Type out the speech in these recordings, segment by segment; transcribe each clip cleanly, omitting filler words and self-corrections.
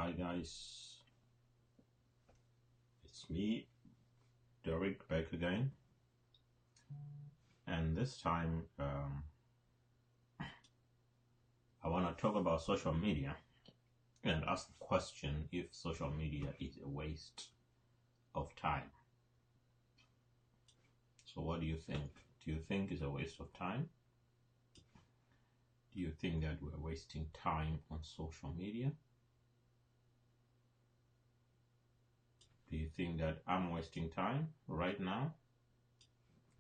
Hi guys, it's me, Derek, back again, and this time I want to talk about social media and ask the question if social media is a waste of time. So, what do you think? Do you think it's a waste of time? Do you think that we're wasting time on social media? Do you think that I'm wasting time right now?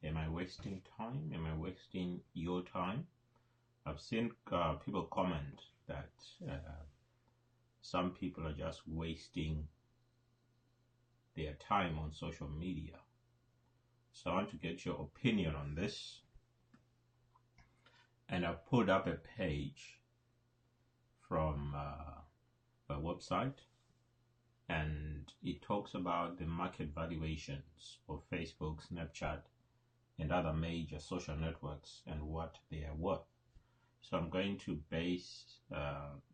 Am I wasting time? Am I wasting your time? I've seen people comment that some people are just wasting their time on social media. So I want to get your opinion on this. And I pulled up a page from a website, and it talks about the market valuations of Facebook, Snapchat, and other major social networks and what they are worth. So I'm going to base,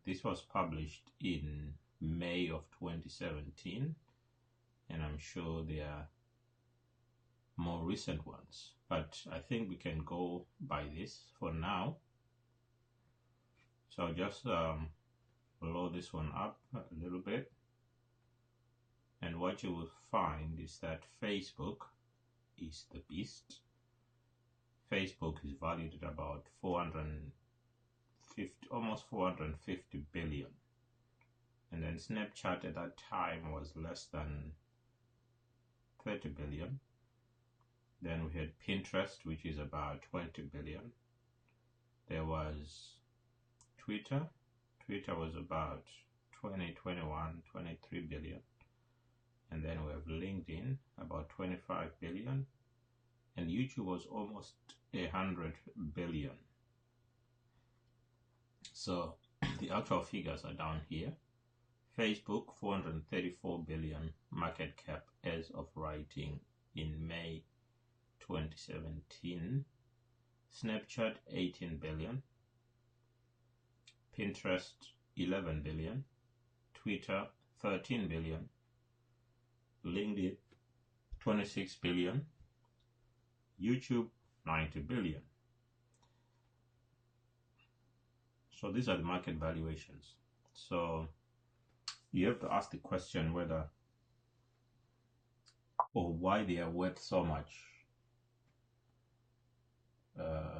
this was published in May of 2017, and I'm sure there are more recent ones, but I think we can go by this for now. So I'll just blow this one up a little bit, and what you will find is that Facebook is the beast. Facebook is valued at about 450, almost 450 billion, and then Snapchat at that time was less than 30 billion. Then we had Pinterest, which is about 20 billion. There was Twitter. Twitter was about 20, 21, 23 billion. And then we have LinkedIn, about 25 billion. And YouTube was almost 100 billion. So the actual figures are down here. Facebook, 434 billion market cap as of writing in May 2017. Snapchat 18 billion, Pinterest 11 billion, Twitter 13 billion, LinkedIn 26 billion, YouTube 90 billion. So these are the market valuations. So you have to ask the question whether or why they are worth so much.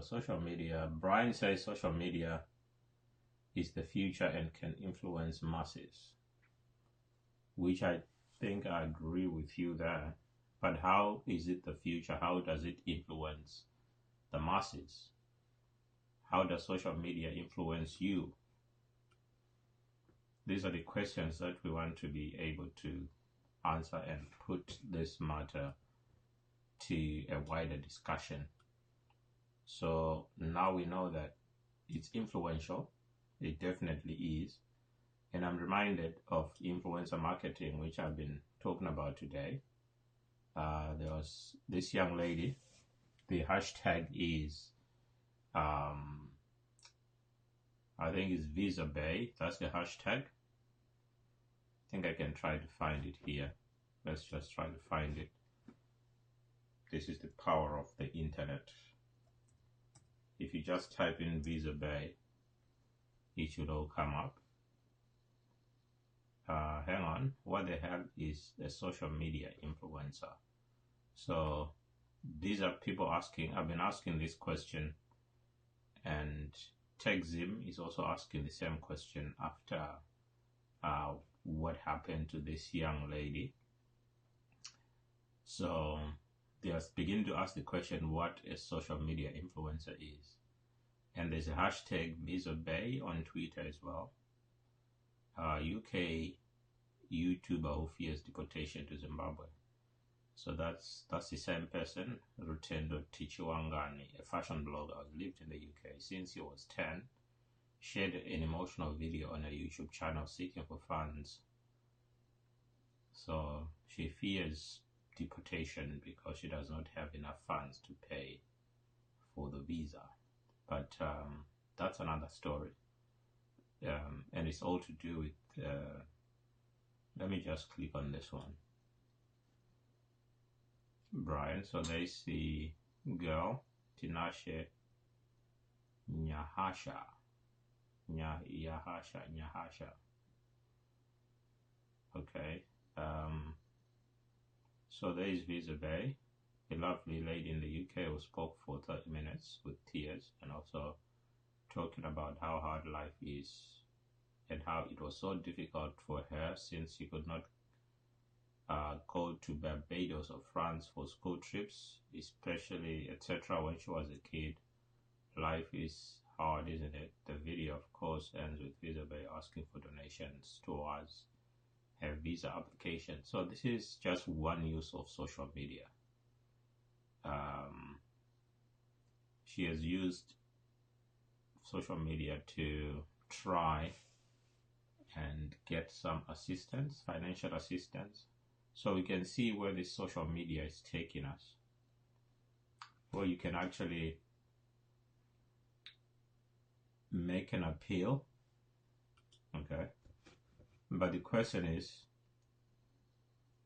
Social media, Brian says social media is the future and can influence masses, which I think I agree with you there. But how is it the future? How does it influence the masses? How does social media influence you? These are the questions that we want to be able to answer and put this matter to a wider discussion. So now we know that it's influential. It definitely is. And I'm reminded of influencer marketing, which I've been talking about today. There was this young lady. The hashtag is, I think it's Visa Bay. That's the hashtag. I think I can try to find it here. Let's just try to find it. This is the power of the internet. If you just type in Visa Bay, it should all come up. Hang on, what the hell is a social media influencer? So these are people asking. I've been asking this question, and TechZim is also asking the same question after what happened to this young lady. So they are beginning to ask the question what a social media influencer is. And there's a hashtag Visa Bay on Twitter as well. UK YouTuber who fears deportation to Zimbabwe. So that's the same person, Rutendo Tichiwangani, a fashion blogger who lived in the UK since he was 10, shared an emotional video on a YouTube channel seeking for funds. So she fears deportation because she does not have enough funds to pay for the visa. But that's another story. And it's all to do with Let me just click on this one. Brian. So there's the girl, Tinashe Nyahasha. Nyahasha. Okay. So there is Visa Bay, a lovely lady in the UK who spoke for 30 minutes with tears and also talking about how hard life is and how it was so difficult for her since she could not go to Barbados or France for school trips, especially etc. when she was a kid. Life is hard, isn't it? The video, of course, ends with Visa Bay asking for donations towards her visa application. So this is just one use of social media. She has used social media to try and get some assistance, financial assistance. So we can see where this social media is taking us. Well, you can actually make an appeal, okay? But the question is,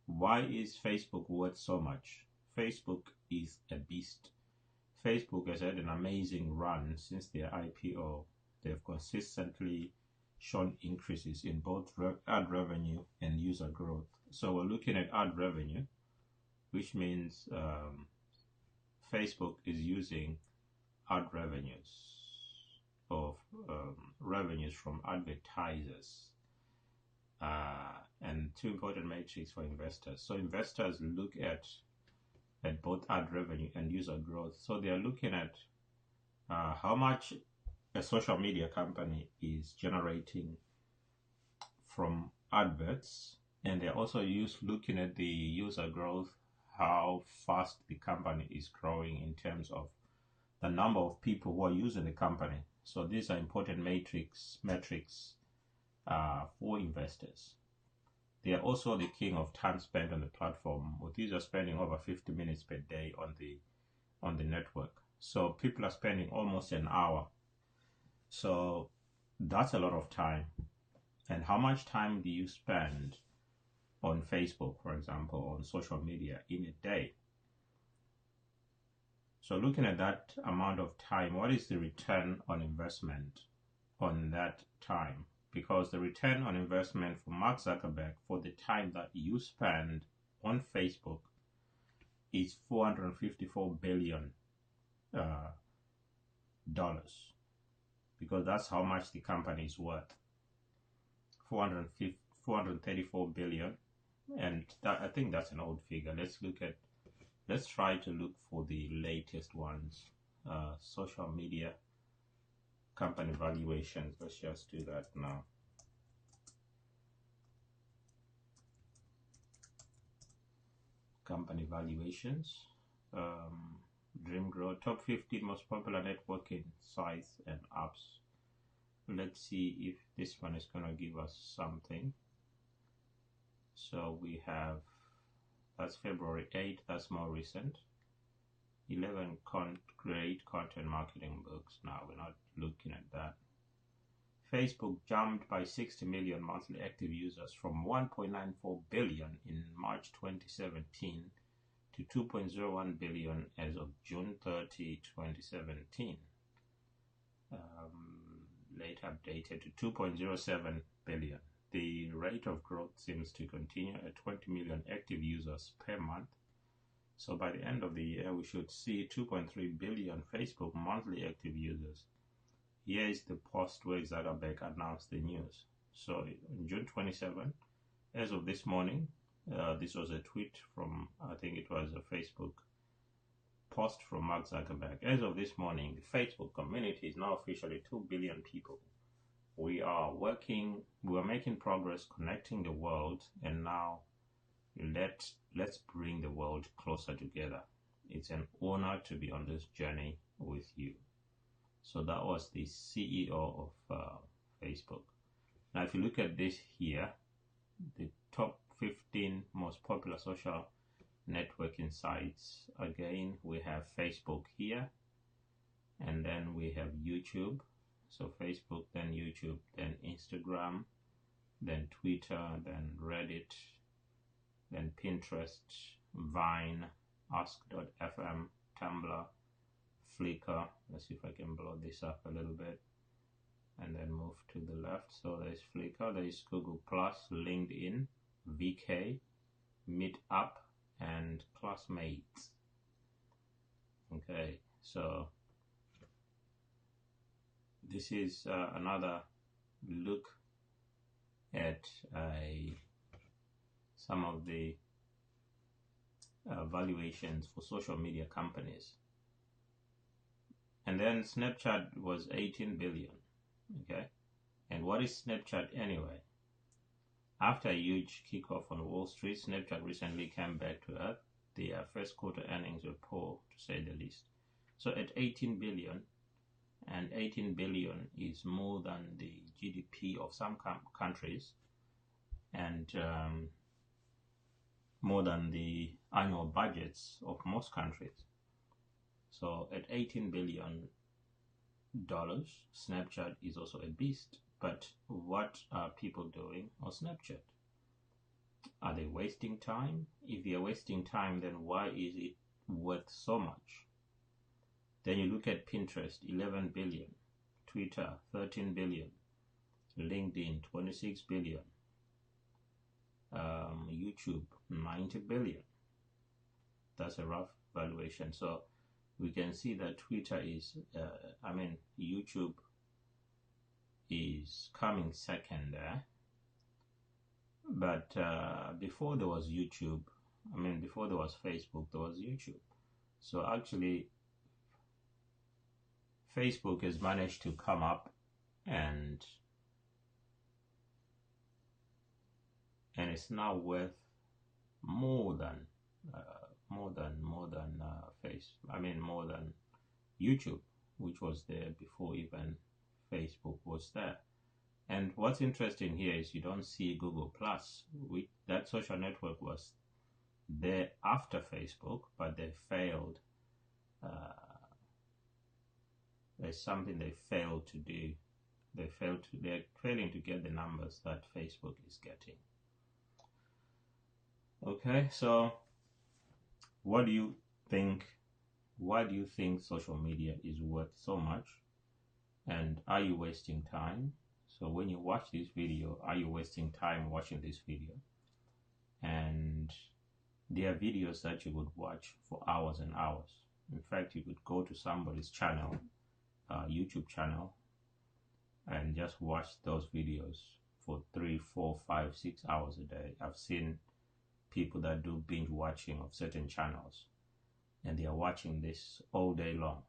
why is Facebook worth so much? Facebook is a beast. Facebook has had an amazing run since their IPO. They've consistently shown increases in both ad revenue and user growth. So we're looking at ad revenue, which means Facebook is using ad revenues of revenues from advertisers. And two important metrics for investors. So investors look at both ad revenue and user growth. So they are looking at how much a social media company is generating from adverts, and they're also looking at the user growth, how fast the company is growing in terms of the number of people who are using the company. So these are important metrics for investors. They are also the king of time spent on the platform, with users spending over 50 minutes per day on the network. So people are spending almost an hour. So that's a lot of time. And how much time do you spend on Facebook, for example, on social media in a day? So looking at that amount of time, what is the return on investment on that time? Because the return on investment for Mark Zuckerberg for the time that you spend on Facebook is $454 billion, because that's how much the company is worth. 434 billion, and I think that's an old figure. Let's try to look for the latest ones. Social media company valuations. Let's just do that now. Company valuations. DreamGrow, top 50 most popular networking sites and apps. Let's see if this one is going to give us something. So we have, that's February 8th, that's more recent. 11 great content marketing books. Now we're not looking at that. Facebook jumped by 60 million monthly active users from 1.94 billion in March 2017 to 2.01 billion as of June 30, 2017. Later updated to 2.07 billion. The rate of growth seems to continue at 20 million active users per month. So by the end of the year, we should see 2.3 billion Facebook monthly active users. Here is the post where Zuckerberg announced the news. So on June 27, as of this morning, this was a tweet from, I think it was a Facebook post from Mark Zuckerberg. As of this morning, the Facebook community is now officially 2 billion people. We are making progress connecting the world, and now let's bring the world closer together. It's an honor to be on this journey with you. So that was the CEO of Facebook. Now, if you look at this here, the top 15 most popular social networking sites. Again, we have Facebook here, and then we have YouTube. So Facebook, then YouTube, then Instagram, then Twitter, then Reddit, then Pinterest, Vine, Ask.fm, Tumblr, Flickr. Let's see if I can blow this up a little bit and then move to the left. So there's Flickr, there's Google Plus, LinkedIn, VK, Meetup, and Classmates. Okay, so this is another look at some of the valuations for social media companies. And then Snapchat was 18 billion. Okay, and what is Snapchat anyway? After a huge kickoff on Wall Street, Snapchat recently came back to earth. Their first quarter earnings were poor, to say the least. So at 18 billion, and 18 billion is more than the GDP of some countries, and more than the annual budgets of most countries. So at $18 billion, Snapchat is also a beast. But what are people doing on Snapchat? Are they wasting time? If they are wasting time, then why is it worth so much? Then you look at Pinterest, 11 billion, Twitter, 13 billion, LinkedIn, 26 billion, YouTube, 90 billion. That's a rough valuation. So we can see that Twitter is, YouTube is coming second there. But before there was YouTube, before there was Facebook, there was YouTube. So actually, Facebook has managed to come up and it's now worth more than YouTube, which was there before even Facebook was there. And what's interesting here is you don't see Google Plus. That social network was there after Facebook, but they failed. There's something they failed to do. They're failing to get the numbers that Facebook is getting. Okay, so what do you think? Why do you think social media is worth so much? And are you wasting time? So when you watch this video, are you wasting time watching this video? And there are videos that you could watch for hours and hours. In fact, you could go to somebody's channel, YouTube channel, and just watch those videos for 3, 4, 5, 6 hours a day. I've seen people that do binge watching of certain channels, and they are watching this all day long.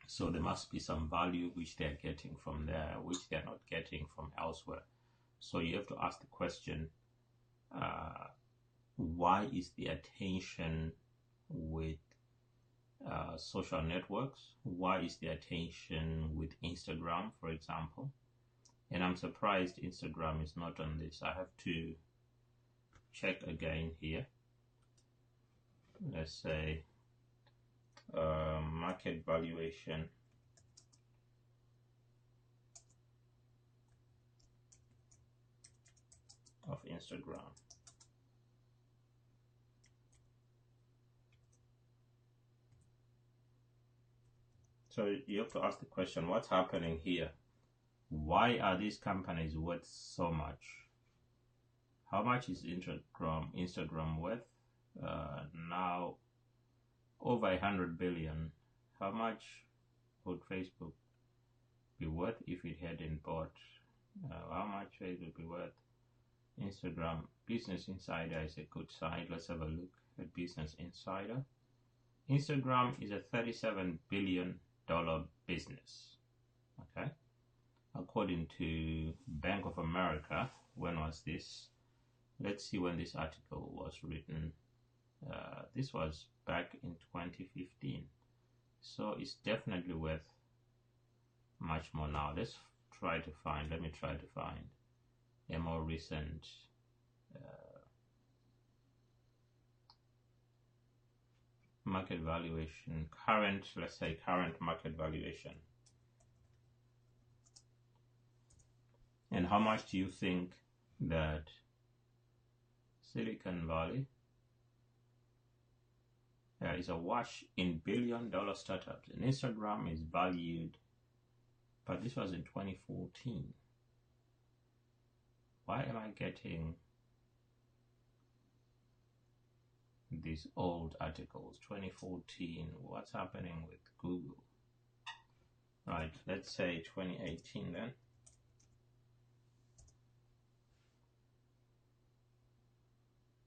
So there must be some value which they're getting from there, which they're not getting from elsewhere. So you have to ask the question, why is the attention with social networks? Why is the attention with Instagram, for example? And I'm surprised Instagram is not on this. I have to check again here. Let's say market valuation of Instagram. So you have to ask the question, what's happening here? Why are these companies worth so much? How much is Instagram worth? Now over 100 billion. How much would Facebook be worth if it hadn't bought? How much Facebook be worth? Instagram. Business Insider is a good site. Let's have a look at Business Insider. Instagram is a $37 billion business. Okay, according to Bank of America. When was this? Let's see when this article was written. This was back in 2015. So it's definitely worth much more now. Let me try to find a more recent market valuation, let's say current market valuation. And how much do you think that Silicon Valley is awash in billion-dollar startups? And Instagram is valued, but this was in 2014. Why am I getting these old articles? 2014, what's happening with Google? Right, let's say 2018 then.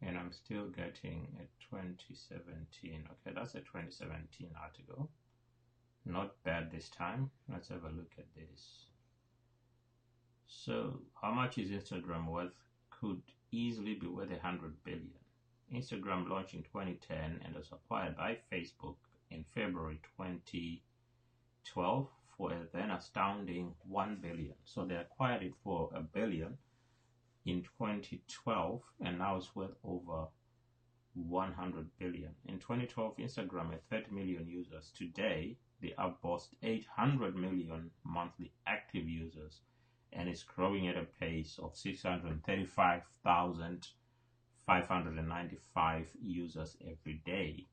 And I'm still getting a 2017. Okay, that's a 2017 article. Not bad this time. Let's have a look at this. So, how much is Instagram worth? Could easily be worth 100 billion. Instagram launched in 2010 and was acquired by Facebook in February 2012 for a then astounding 1 billion. So they acquired it for $1 billion in 2012, and now it's worth over 100 billion. In 2012, Instagram had 30 million users. Today, the app boasts 800 million monthly active users and is growing at a pace of 635,595 users every day.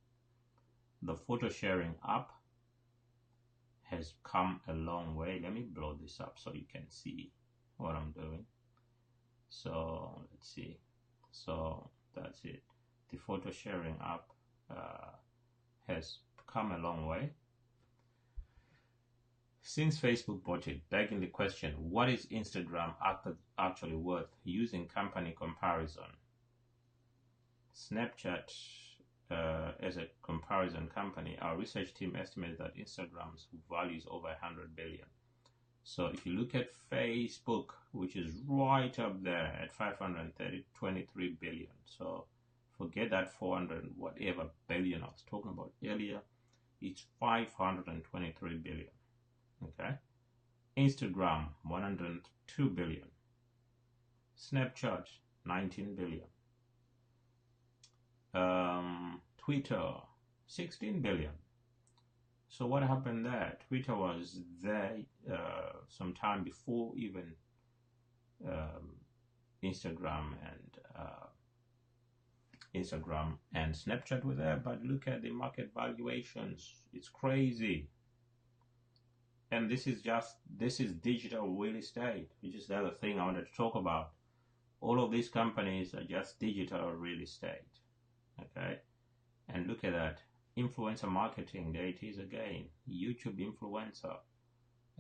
The photo sharing app has come a long way. Let me blow this up so you can see what I'm doing. So let's see. So that's it. The photo sharing app has come a long way since Facebook bought it, begging the question, what is Instagram actually worth? Using company comparison, Snapchat as a comparison company, our research team estimated that Instagram's value is over 100 billion. So if you look at Facebook, which is right up there at 523 billion. So forget that 400 whatever billion I was talking about earlier. It's 523 billion. Okay. Instagram, 102 billion. Snapchat, 19 billion. Twitter, 16 billion. So what happened there? Twitter was there some time before even Instagram and Snapchat were there, but look at the market valuations. It's crazy. And this is digital real estate, which is the other thing I wanted to talk about. All of these companies are just digital real estate. Okay? And look at that. Influencer marketing, there it is again. YouTube influencer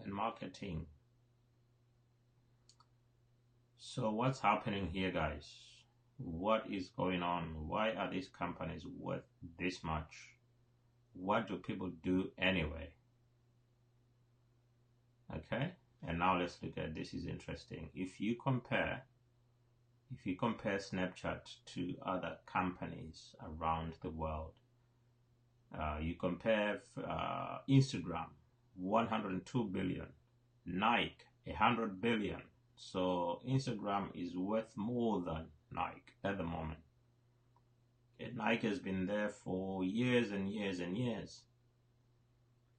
and marketing. So what's happening here, guys? What is going on? Why are these companies worth this much? What do people do anyway? Okay, and now let's look at this. Is interesting. If you compare Snapchat to other companies around the world, you compare Instagram, 102 billion, Nike, 100 billion. So Instagram is worth more than Nike at the moment. And Nike has been there for years and years and years.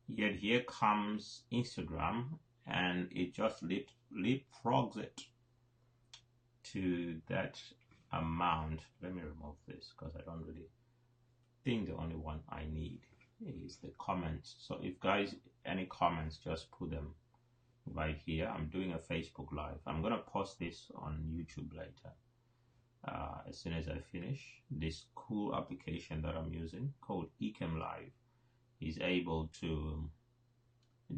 Yet here comes Instagram and it just leapfrogs it to that amount. Let me remove this because I don't really think the only one I need is the comments. So if guys, any comments, just put them right here. I'm doing a Facebook Live. I'm going to post this on YouTube later. As soon as I finish, this cool application that I'm using called Ecamm Live is able to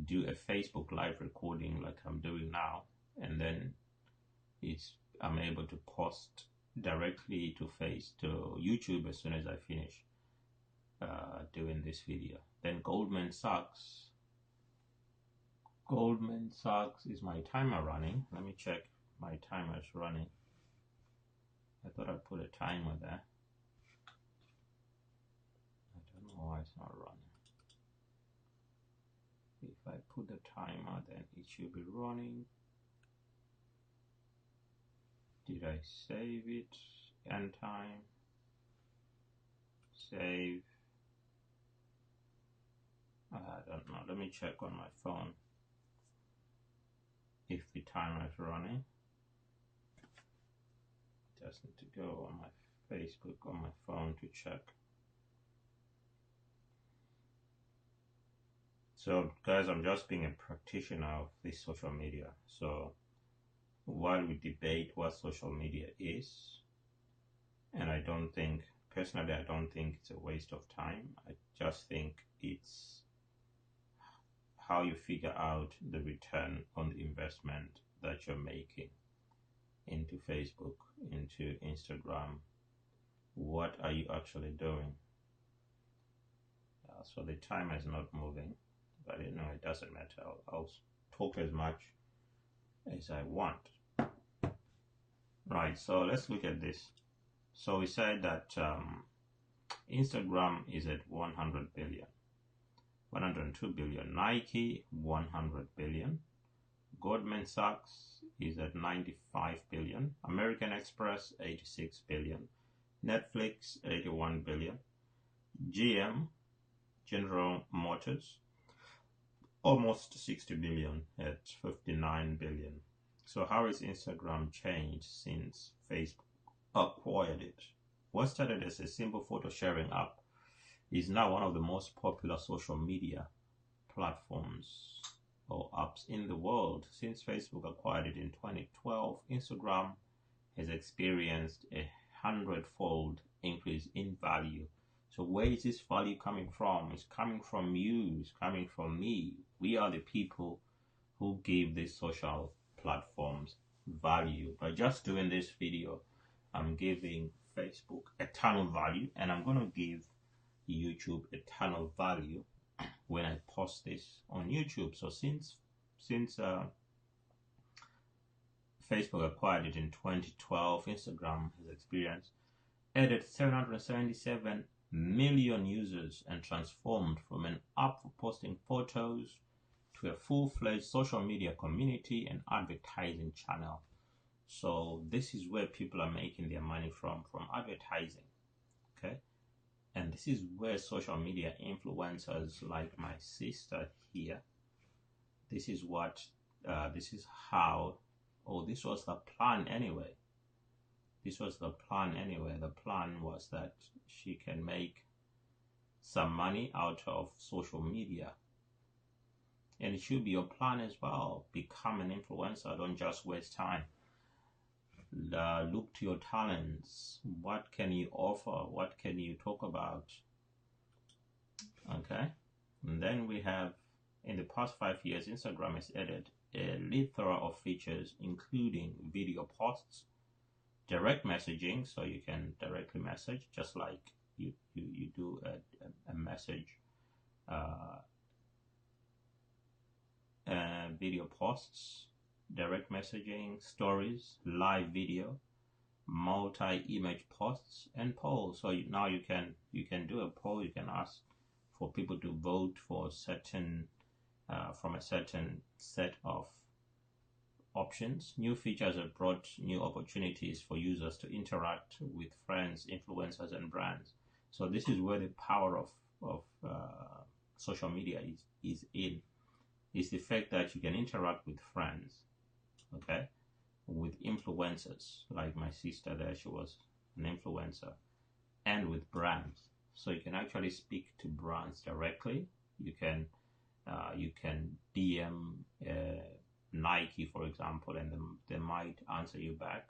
do a Facebook Live recording like I'm doing now, and then I'm able to post directly to YouTube as soon as I finish doing this video. Then Goldman Sachs is my timer running. Let me check my timer is running. I thought I put a timer there. I don't know why it's not running. If I put the timer, then it should be running. Did I save it? End time. Save. I don't know. Let me check on my phone if the timer is running. just need to go on my Facebook on my phone to check. So guys, I'm just being a practitioner of this social media. So while we debate what social media is, and I don't think, personally, I don't think it's a waste of time. I just think it's how you figure out the return on the investment that you're making into Facebook, into Instagram. What are you actually doing? So the timer is not moving, but you know, it doesn't matter. I'll talk as much as I want. Right, so let's look at this. So we said that Instagram is at 100 billion, 102 billion. Nike, 100 billion. Goldman Sachs is at 95 billion. American Express, 86 billion. Netflix, 81 billion. GM, General Motors, almost 60 billion at 59 billion. So how has Instagram changed since Facebook acquired it? What started as a simple photo sharing app is now one of the most popular social media platforms or apps in the world. Since Facebook acquired it in 2012, Instagram has experienced a 100-fold increase in value. So where is this value coming from? It's coming from you, it's coming from me. We are the people who give these social platforms value. By just doing this video, I'm giving Facebook a ton of value, and I'm going to give YouTube a ton of value when I post this on YouTube. So since Facebook acquired it in 2012, Instagram has experienced added 777 million users and transformed from an app for posting photos to a full-fledged social media community and advertising channel. So this is where people are making their money from advertising, okay? And this is where social media influencers like my sister here, this is how, this was the plan anyway. This was the plan anyway. The plan was that she can make some money out of social media. And it should be your plan as well. Become an influencer. Don't just waste time. Look to your talents. What can you offer? What can you talk about? Okay. And then we have, in the past 5 years, Instagram has added a plethora of features, including video posts, direct messaging, so you can directly message just like you do a message, video posts, direct messaging, stories, live video, multi-image posts, and polls. So now you can do a poll. You can ask for people to vote for certain from a certain set of options. New features have brought new opportunities for users to interact with friends, influencers, and brands. So this is where the power of social media is in. Is the fact that you can interact with friends, okay, with influencers, like my sister there, she was an influencer, and with brands. So you can actually speak to brands directly. You can DM Nike, for example, and they might answer you back.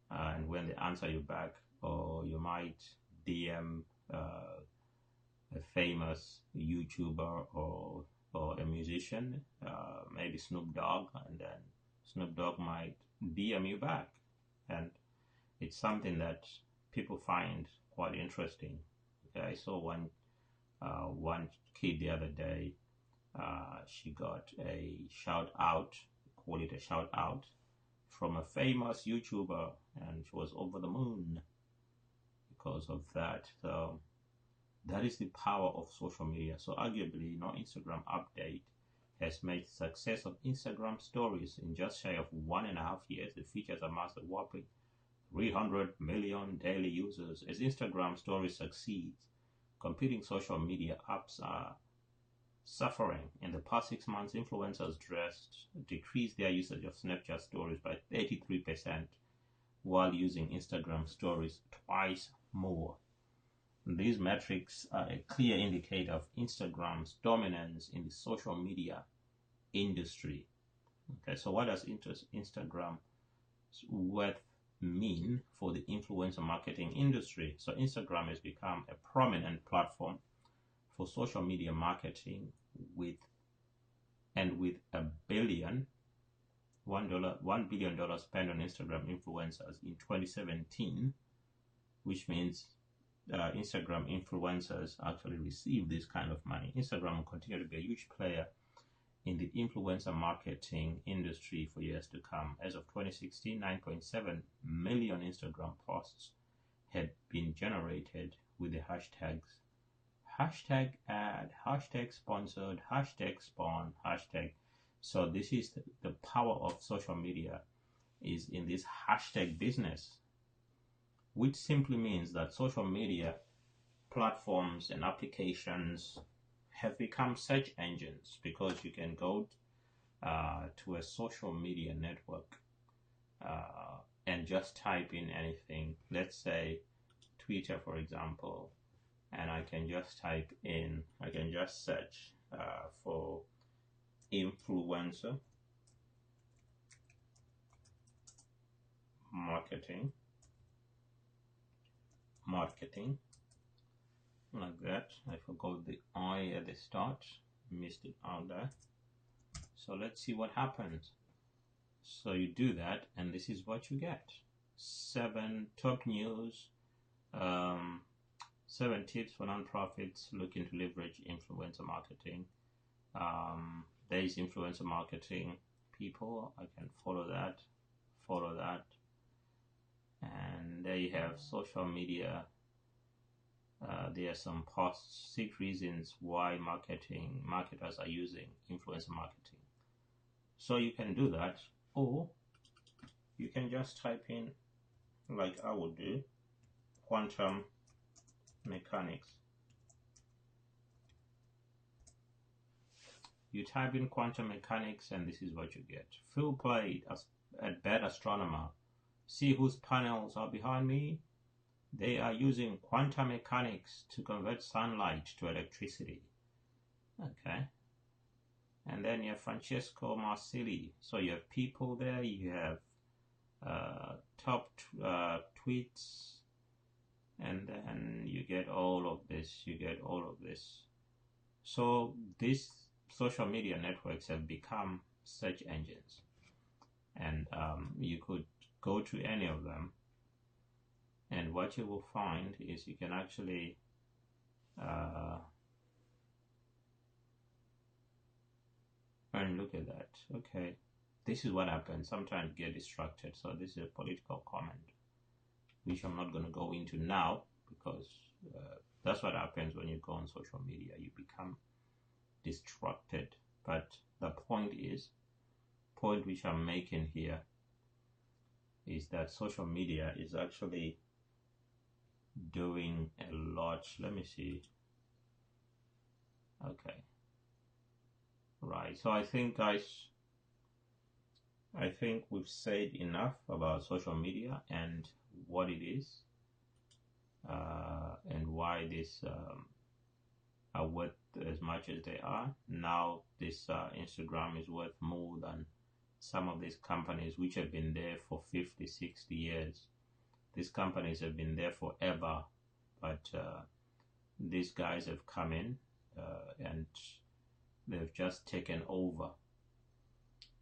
And when they answer you back, or you might DM a famous YouTuber or a musician, maybe Snoop Dogg, and then Snoop Dogg might DM you back. And it's something that people find quite interesting. Okay, I saw one kid the other day. She got a shout out, call it a shout out, from a famous YouTuber, and she was over the moon because of that. So that is the power of social media. So arguably, Instagram update has made success of Instagram stories in just shy of 1.5 years. The features amassed a whopping 300 million daily users. As Instagram stories succeeds, competing social media apps are suffering. In the past 6 months, influencers decreased their usage of Snapchat stories by 33%, while using Instagram stories twice more. These metrics are a clear indicator of Instagram's dominance in the social media industry. Okay, so what does Instagram worth mean for the influencer marketing industry? So Instagram has become a prominent platform for social media marketing with $1 billion spent on Instagram influencers in 2017, which means Instagram influencers actually receive this kind of money. Instagram will continue to be a huge player in the influencer marketing industry for years to come. As of 2016, 9.7 million Instagram posts had been generated with the hashtags #ad, #sponsored, #spawn, #. So this is the power of social media, is in this hashtag business, which simply means that social media platforms and applications have become search engines, because you can go to a social media network and just type in anything. Let's say Twitter, for example, and I can just search for influencer marketing, like that. I forgot the I at the start, missed it out there. So let's see what happens. So you do that, and this is what you get: 7 top news, 7 tips for nonprofits looking to leverage influencer marketing. There is influencer marketing people. I can follow that, and there you have social media. There are some posts, 6 reasons why marketers are using influencer marketing. So you can do that, or you can just type in, like I would do, quantum mechanics. You type in quantum mechanics, and this is what you get. Phil Plait at Bad Astronomer. See whose panels are behind me? They are using quantum mechanics to convert sunlight to electricity. Okay. And then you have Francesco Marsili. So you have people there, you have top tweets, and then you get all of this. So these social media networks have become search engines, and you could go to any of them, and what you will find is you can actually and look at that. Okay, this is what happens. Sometimes get distracted. So this is a political comment, which I'm not going to go into now, because that's what happens when you go on social media. You become distracted. But the point which I'm making here is that social media is actually doing a lot. Let me see. Okay. Right. So I think, guys, we've said enough about social media and what it is, and why this are worth as much as they are. Now this Instagram is worth more than some of these companies which have been there for 50, 60 years. These companies have been there forever, but these guys have come in and they've just taken over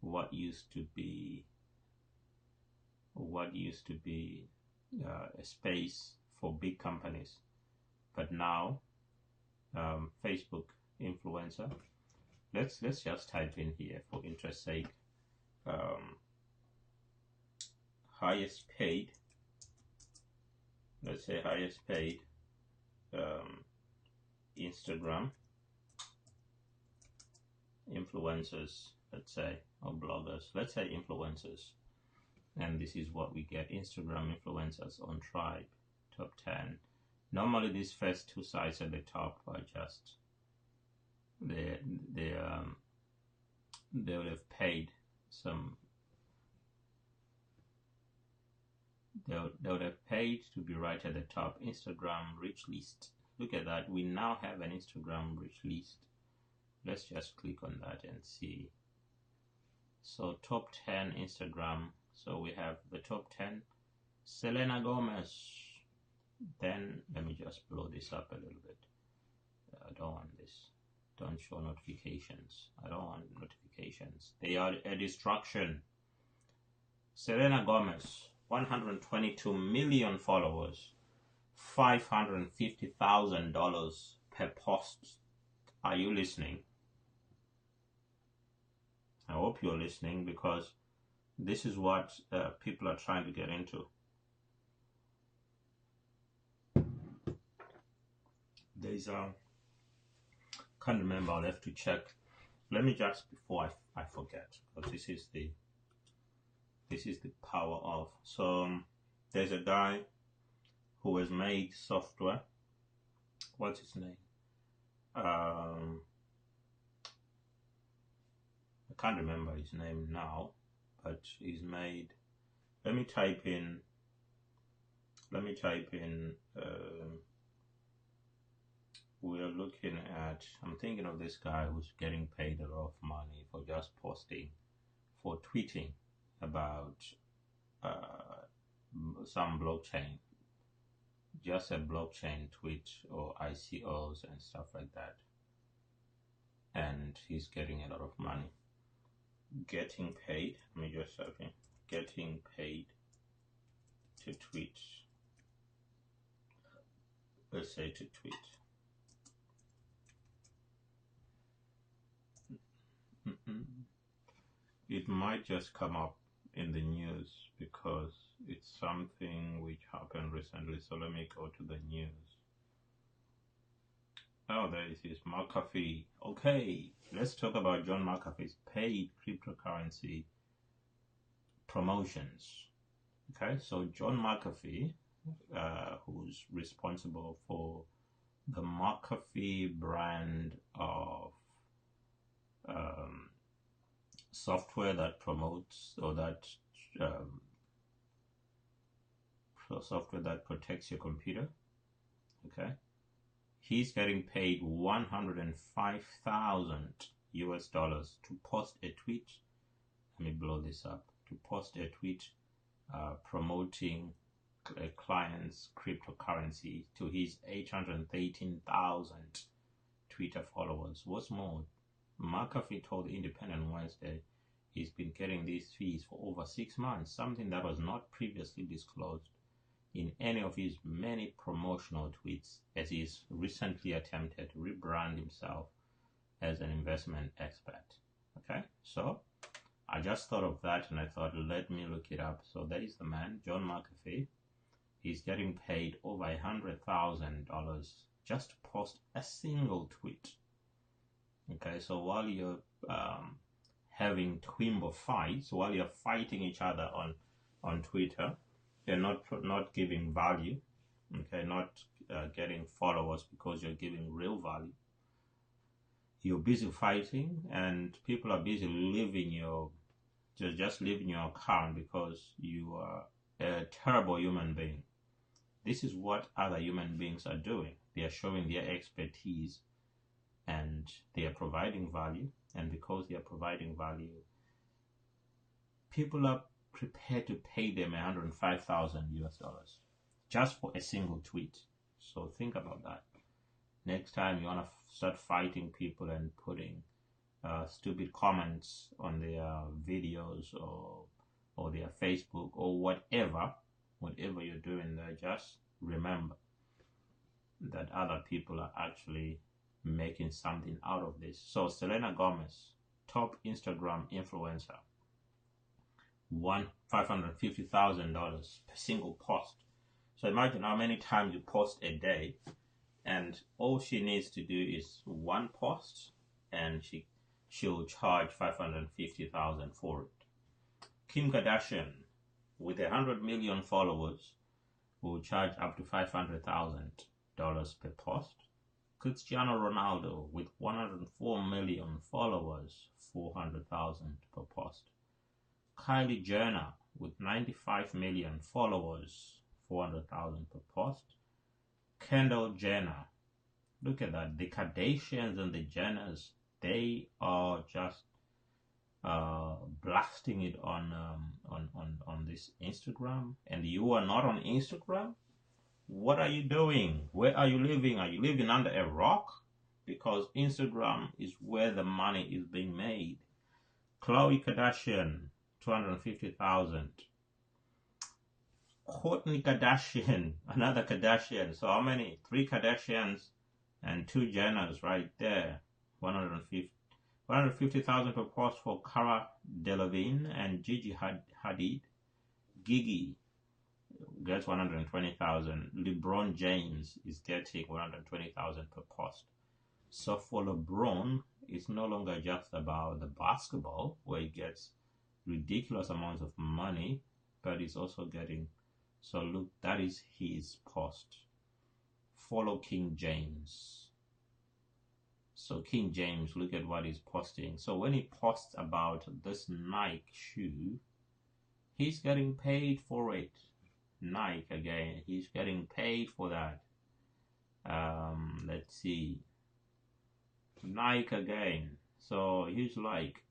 what used to be a space for big companies. But now Facebook influencer, let's just type in here for interest sake, highest paid, let's say highest paid Instagram influencers, let's say, or bloggers, let's say influencers, and this is what we get. Instagram influencers on Tribe, top 10. Normally these first 2 sites at the top are just they would have paid some They would have paid to be right at the top. Instagram rich list. Look at that. We now have an Instagram rich list. Let's just click on that and see. So top 10 Instagram. So we have the top 10. Selena Gomez. Then let me just blow this up a little bit. I don't want this. Don't show notifications. I don't want notifications. They are a distraction. Selena Gomez, 122 million followers, $550,000 per post. Are you listening? I hope you're listening, because this is what people are trying to get into. There's can't remember, I'll have to check. Let me just, before I forget, because this is the power of. So there's a guy who has made software. What's his name? I can't remember his name now, but he's made. Let me type in. We are looking at. I'm thinking of this guy who's getting paid a lot of money for just posting, for tweeting about some blockchain, just a blockchain tweet or ICOs and stuff like that, and he's getting a lot of money. Getting paid. Let me just type in getting paid to tweet. Let's say to tweet. It might just come up in the news because it's something which happened recently. So let me go to the news. Oh, there it is, McAfee. Okay, let's talk about John McAfee's paid cryptocurrency promotions. Okay, so John McAfee, who's responsible for the McAfee brand of software that promotes, or that software that protects your computer. Okay, he's getting paid $105,000 to post a tweet. Let me blow this up. To post a tweet promoting a client's cryptocurrency to his 813,000 Twitter followers. What's more, McAfee told Independent Wednesday he's been getting these fees for over 6 months, something that was not previously disclosed in any of his many promotional tweets, as he's recently attempted to rebrand himself as an investment expert. Okay, so I just thought of that and I thought, let me look it up. So there is the man, John McAfee. He's getting paid over $100,000 just to post a single tweet. Okay, so while you're having Twimbo fights, while you're fighting each other on Twitter, you're not giving value. Okay, not getting followers because you're giving real value. You're busy fighting, and people are busy leaving your just leaving your account because you are a terrible human being. This is what other human beings are doing. They are showing their expertise, and they are providing value. And because they are providing value, people are prepared to pay them $105,000 just for a single tweet. So think about that. Next time you want to start fighting people and putting stupid comments on their videos or their Facebook or whatever you're doing there, just remember that other people are actually making something out of this. So Selena Gomez, top Instagram influencer, won $550,000 per single post. So imagine how many times you post a day, and all she needs to do is one post, and she'll charge $550,000 for it. Kim Kardashian, with 100 million followers, will charge up to $500,000 per post. Cristiano Ronaldo, with 104 million followers, $400,000 per post. Kylie Jenner, with 95 million followers, 400,000 per post. Kendall Jenner. Look at that. The Kardashians and the Jenners, they are just blasting it on this Instagram. And you are not on Instagram? What are you doing? Where are you living? Are you living under a rock? Because Instagram is where the money is being made. Khloe Kardashian, 250,000. Kourtney Kardashian, another Kardashian. So how many? 3 Kardashians and 2 Jenners right there. 150,000 per post for Cara Delevingne and Gigi Hadid. Gigi gets 120,000. LeBron James is getting 120,000 per post. So for LeBron, it's no longer just about the basketball, where he gets ridiculous amounts of money, but he's also getting. So look, that is his post. Follow King James. So King James, look at what he's posting. So when he posts about this Nike shoe, he's getting paid for it. Nike again, he's getting paid for that. Let's see. Nike again. So he's like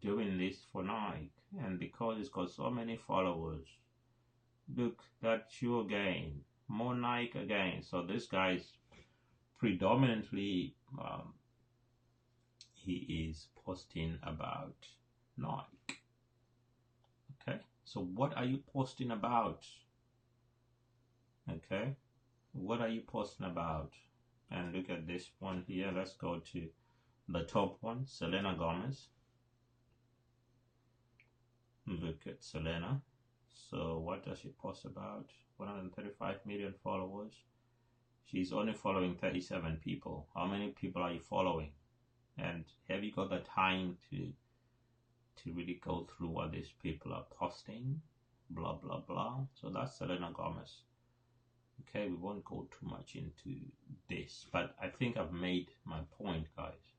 doing this for Nike, and because it's got so many followers, look, that shoe again, more Nike again. So this guy's predominantly he is posting about Nike. Okay, so what are you posting about? Okay, what are you posting about? And look at this one here. Let's go to the top one, Selena Gomez. Look at Selena. So what does she post about? 135 million followers. She's only following 37 people. How many people are you following? And have you got the time to really go through what these people are posting? Blah, blah, blah. So that's Selena Gomez. Okay, we won't go too much into this, but I think I've made my point, guys.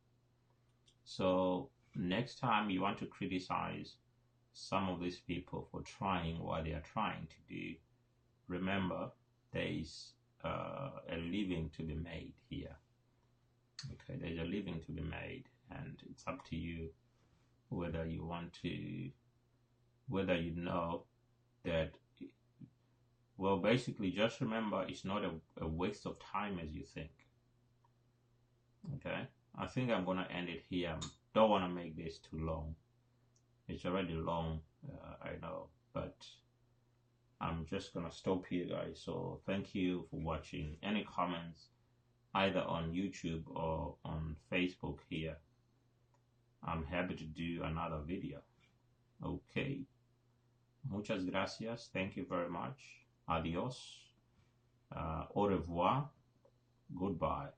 So next time you want to criticize some of these people for trying what they are trying to do, remember there is a living to be made here. Okay, there's a living to be made, and it's up to you whether you want to, whether you know that. Well, basically, just remember it's not a waste of time as you think. Okay, I think I'm gonna end it here. Don't want to make this too long. It's already long, I know, but I'm just gonna stop here, guys. So thank you for watching. Any comments either on YouTube or on Facebook here, I'm happy to do another video. Okay, muchas gracias. Thank you very much. Adios. Au revoir. Goodbye.